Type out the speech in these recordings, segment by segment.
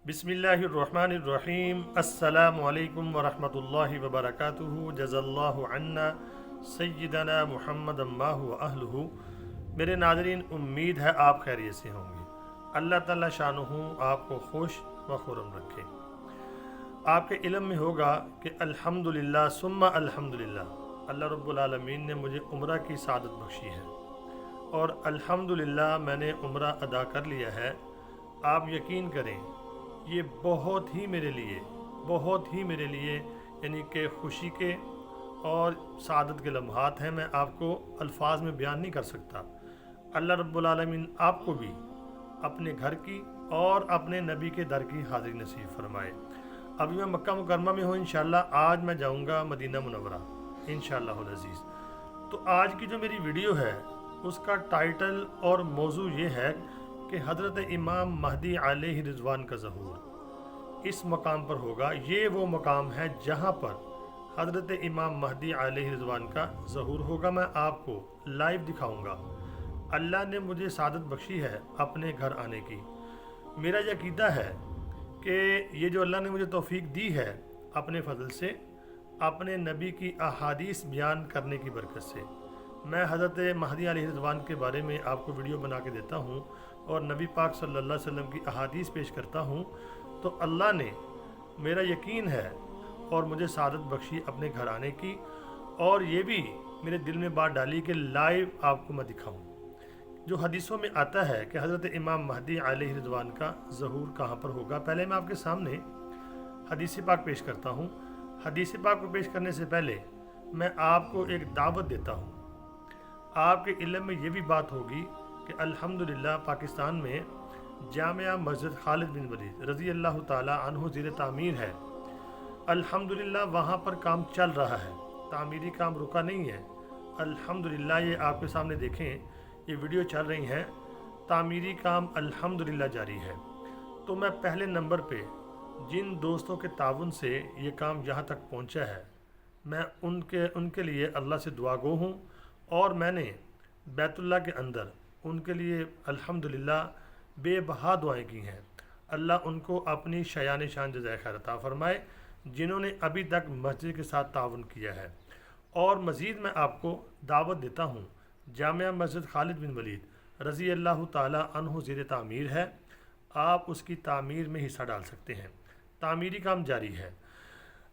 बिस्मिल्लाहिर्रहमानिर्रहीम। अस्सलामु अलैकुम वरहमतुल्लाहि वबरकातुहू। जज़ल्लाहु अन्ना सय्यदना मुहम्मद अम्माहु व अहलुहू। मेरे नाज़रीन, उम्मीद है आप खैरियत से होंगे। अल्लाह ताला शानुहु आपको खुश व खुर्रम रखे। आपके इल्म में होगा कि अल्हम्दुलिल्लाह सुम्मा अल्हम्दुलिल्लाह, अल्लाह रब्बुल आलमीन ने मुझे उम्रा की सादत बख्शी है और अल्हम्दुलिल्लाह मैंने उम्रा अदा कर लिया है। आप यकीन करें, ये बहुत ही मेरे लिए यानी कि खुशी के और सादत के लम्हात हैं। मैं आपको अल्फाज में बयान नहीं कर सकता। अल्लाह रब्बुल आलमीन आपको भी अपने घर की और अपने नबी के दर की हाज़िरी नसीब फरमाए। अभी मैं मक्का मुकरमा में हूँ। इंशाअल्लाह आज मैं जाऊँगा मदीना मुनव्वरा इंशाअल्लाह अज़ीज़। तो आज की जो मेरी वीडियो है उसका टाइटल और मौजू ये है कि हज़रत इमाम महदी अलैहि रिज़वान का ज़हूर इस मकाम पर होगा। ये वो मकाम है जहाँ पर हज़रत इमाम महदी अलैहि रिज़वान का ज़हूर होगा। मैं आपको लाइव दिखाऊंगा। अल्लाह ने मुझे सादत बख्शी है अपने घर आने की। मेरा यह अक़ीदा है कि ये जो अल्लाह ने मुझे तौफ़ीक दी है अपने फ़ज़ल से, अपने नबी की अहादीस बयान करने की बरकत से, मैं हज़रत महदी अलैहि रिज़वान के बारे में आपको वीडियो बना के देता हूँ और नबी पाक सल्लल्लाहु अलैहि वसल्लम की अहादीस पेश करता हूँ, तो अल्लाह ने, मेरा यकीन है, और मुझे सादत बख्शी अपने घर आने की। और ये भी मेरे दिल में बात डाली कि लाइव आपको मैं दिखाऊँ। जो हदीसों में आता है कि हज़रत इमाम महदी अलैहि रिज़वान का ज़हूर कहाँ पर होगा। पहले मैं आपके सामने हदीस पाक पेश करता हूँ। हदीस पाक को पेश करने से पहले मैं आपको एक दावत देता हूँ। आपके इल्म में ये भी बात होगी कि अल्हम्दुलिल्लाह पाकिस्तान में जामिया मस्जिद खालिद बिन वलीद रज़ी अल्लाह ताला अन्हु ज़ीर तामीर है। अल्हम्दुलिल्लाह वहाँ पर काम चल रहा है, तामीरी काम रुका नहीं है। अल्हम्दुलिल्लाह ये आपके सामने देखें, ये वीडियो चल रही हैं, तामीरी काम अल्हम्दुलिल्लाह जारी है। तो मैं पहले नंबर पे जिन दोस्तों के ताउन से ये काम यहाँ तक पहुँचा है, मैं उनके लिए अल्लाह से दुआ गो हूँ। और मैंने बैतुल्लाह के अंदर उनके लिए अल्हम्दुलिल्लाह बेबहा दुआएं की हैं। अल्लाह उनको अपनी शयान शान जज़ाए खैर अता फ़रमाए जिन्होंने अभी तक मस्जिद के साथ ताउन किया है। और मज़ीद मैं आपको दावत देता हूँ, जामिया मस्जिद खालिद बिन वलीद रज़ी अल्लाह ताला अन्हु ज़ीर तामीर है, आप उसकी तामीर में हिस्सा डाल सकते हैं। तामीरी काम जारी है।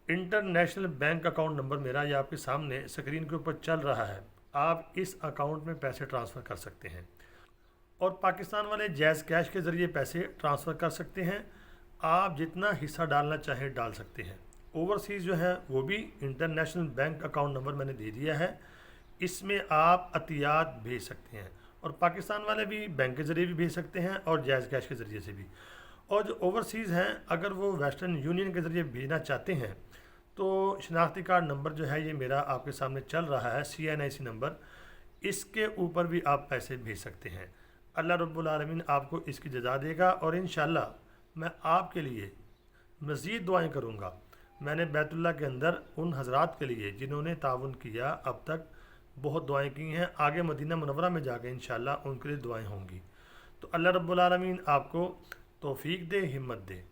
इंटरनेशनल बैंक अकाउंट नंबर मेरा ये आपके सामने स्क्रीन के ऊपर चल रहा है। आप इस अकाउंट में पैसे ट्रांसफ़र कर सकते हैं और पाकिस्तान वाले जैज़ कैश के ज़रिए पैसे ट्रांसफ़र कर सकते हैं। आप जितना हिस्सा डालना चाहें डाल सकते हैं। ओवरसीज़ जो है वो भी इंटरनेशनल बैंक अकाउंट नंबर मैंने दे दिया है, इसमें आप अतियात भेज सकते हैं। और पाकिस्तान वाले भी बैंक के ज़रिए भी भेज सकते हैं और जैज़ कैश के ज़रिए से भी। और जो ओवरसीज़ हैं, अगर वो वेस्टर्न यूनियन के ज़रिए भेजना चाहते हैं तो शनाख्ती कार्ड नंबर जो है ये मेरा आपके सामने चल रहा है, CNIC नंबर, इसके ऊपर भी आप पैसे भेज सकते हैं। अल्लाह रब्बुल आलमीन आपको इसकी जज़ा देगा और इंशाअल्लाह मैं आपके लिए मज़ीद दुआएं करूँगा। मैंने बैतुल्लाह के अंदर उन हज़रात के लिए जिन्होंने ताउन किया अब तक बहुत दुआएं की हैं। आगे मदीना मुनव्वरा में जाके इंशाअल्लाह उनके लिए दुआएं होंगी। तो अल्लाह रब्बुल आलमीन आपको तौफ़ीक दे, हिम्मत दे।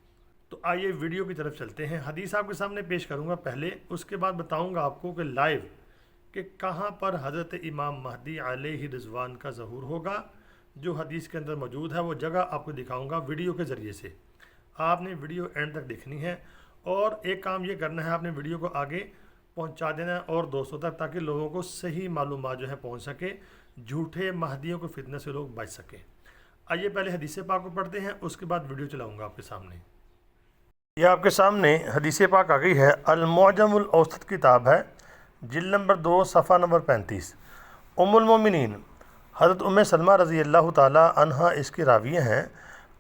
तो आइए वीडियो की तरफ चलते हैं। हदीस आपके सामने पेश करूंगा पहले, उसके बाद बताऊंगा आपको कि लाइव कि कहां पर हज़रत इमाम महदी अलैहि रिज़वान का ज़हूर होगा। जो हदीस के अंदर मौजूद है वो जगह आपको दिखाऊंगा वीडियो के ज़रिए से। आपने वीडियो एंड तक देखनी है और एक काम ये करना है, आपने वीडियो को आगे पहुँचा देना है और दोस्तों तक, ताकि लोगों को सही मालूमात जो है पहुँच सके, झूठे महदियों के फितने से लोग बच सकें। आइए पहले हदीस पाक को पढ़ते हैं, उसके बाद वीडियो चलाऊँगा आपके सामने। यह आपके सामने हदीस पाक आ गई है। अल-मुअजमुल औसत किताब है, जिल्द नंबर 2 सफ़ा नंबर 35। उम्मुल मोमिनीन हज़रत उम्मे सलमा रज़ी अल्लाह ताला अन्हा इसकी रावियाँ हैं।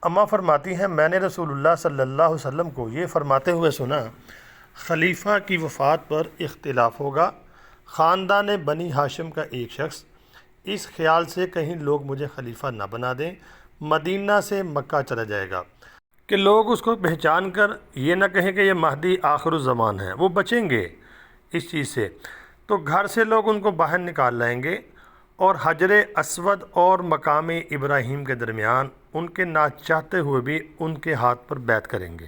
अम्मा फरमाती हैं, मैंने रसूलुल्लाह सल्लल्लाहु अलैहि वसल्लम को ये फ़रमाते हुए सुना, खलीफ़ा की वफ़ात पर इख्तिलाफ़ होगा। ख़ानदान बनी हाशिम का एक शख्स इस ख्याल से कहीं लोग मुझे खलीफ़ा ना बना दें, मदीना से मक्का चला जाएगा कि लोग उसको पहचान कर ये ना कहें कि ये महदी आखिरुज़्ज़मान है। वो बचेंगे इस चीज़ से। तो घर से लोग उनको बाहर निकाल लाएंगे اور حجر اسود اور مقام ابراہیم کے درمیان ان کے نہ چاہتے ہوئے بھی ان کے ہاتھ پر بیعت کریں گے۔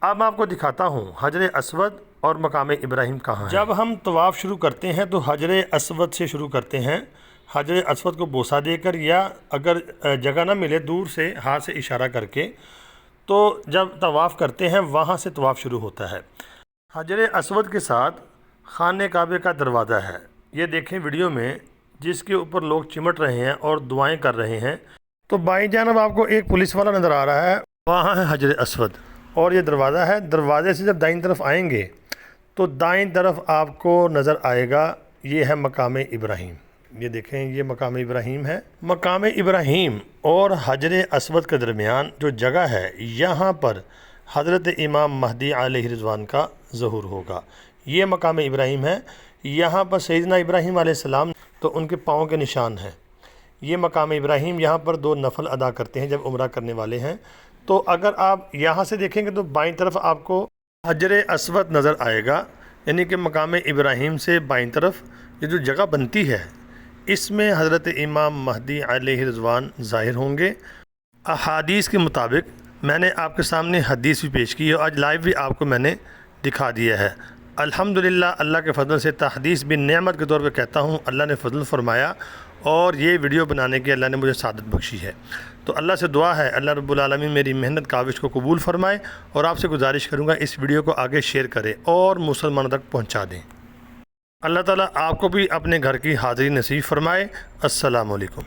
اب میں آپ کو دکھاتا ہوں حجر اسود اور مقام ابراہیم کہاں ہے۔ جب ہم طواف شروع کرتے ہیں تو حجر اسود سے شروع کرتے ہیں، حجر اسود کو بوسہ دے کر، یا اگر جگہ نہ ملے دور سے ہاتھ سے اشارہ کر کے، تو جب طواف کرتے ہیں وہاں سے طواف شروع ہوتا ہے۔ حجر اسود کے ساتھ خانہ کعبے کا دروازہ ہے، یہ دیکھیں ویڈیو میں، جس کے اوپر لوگ چمٹ رہے ہیں اور دعائیں کر رہے ہیں۔ تو بائیں جانب آپ کو ایک پولیس والا نظر آ رہا ہے، وہاں ہے حجر اسود اور یہ دروازہ ہے۔ دروازے سے جب دائیں طرف آئیں گے تو دائیں طرف آپ کو نظر آئے گا یہ ہے مقام ابراہیم۔ یہ دیکھیں یہ مقام ابراہیم ہے۔ مقام ابراہیم اور حجر اسود کے درمیان جو جگہ ہے، یہاں پر حضرت امام مہدی علیہ رضوان کا ظہور ہوگا۔ یہ مقام ابراہیم ہے، یہاں پر سیدنا ابراہیم علیہ السلام تو ان کے پاؤں کے نشان ہیں۔ یہ مقام ابراہیم، یہاں پر 2 نفل ادا کرتے ہیں جب عمرہ کرنے والے ہیں۔ تو اگر آپ یہاں سے دیکھیں گے تو بائیں طرف آپ کو حجر اسود نظر آئے گا، یعنی کہ مقام ابراہیم سے بائیں طرف یہ جو جگہ بنتی ہے، اس میں حضرت امام مہدی علیہ رضوان ظاہر ہوں گے۔ احادیث کے مطابق میں نے آپ کے سامنے حدیث بھی پیش کی ہے، آج لائیو بھی آپ کو میں نے دکھا دیا ہے۔ الحمدللہ اللہ کے فضل سے تحدیث بن نعمت کے طور پہ کہتا ہوں، اللہ نے فضل فرمایا اور یہ ویڈیو بنانے کی اللہ نے مجھے سعادت بخشی ہے۔ تو اللہ سے دعا ہے اللہ رب العالمین میری محنت کاوش کو قبول فرمائے، اور آپ سے گزارش کروں گا اس ویڈیو کو آگے شیئر کریں اور مسلمانوں تک پہنچا دیں۔ اللہ تعالیٰ آپ کو بھی اپنے گھر کی حاضری نصیب فرمائے۔ السلام علیکم۔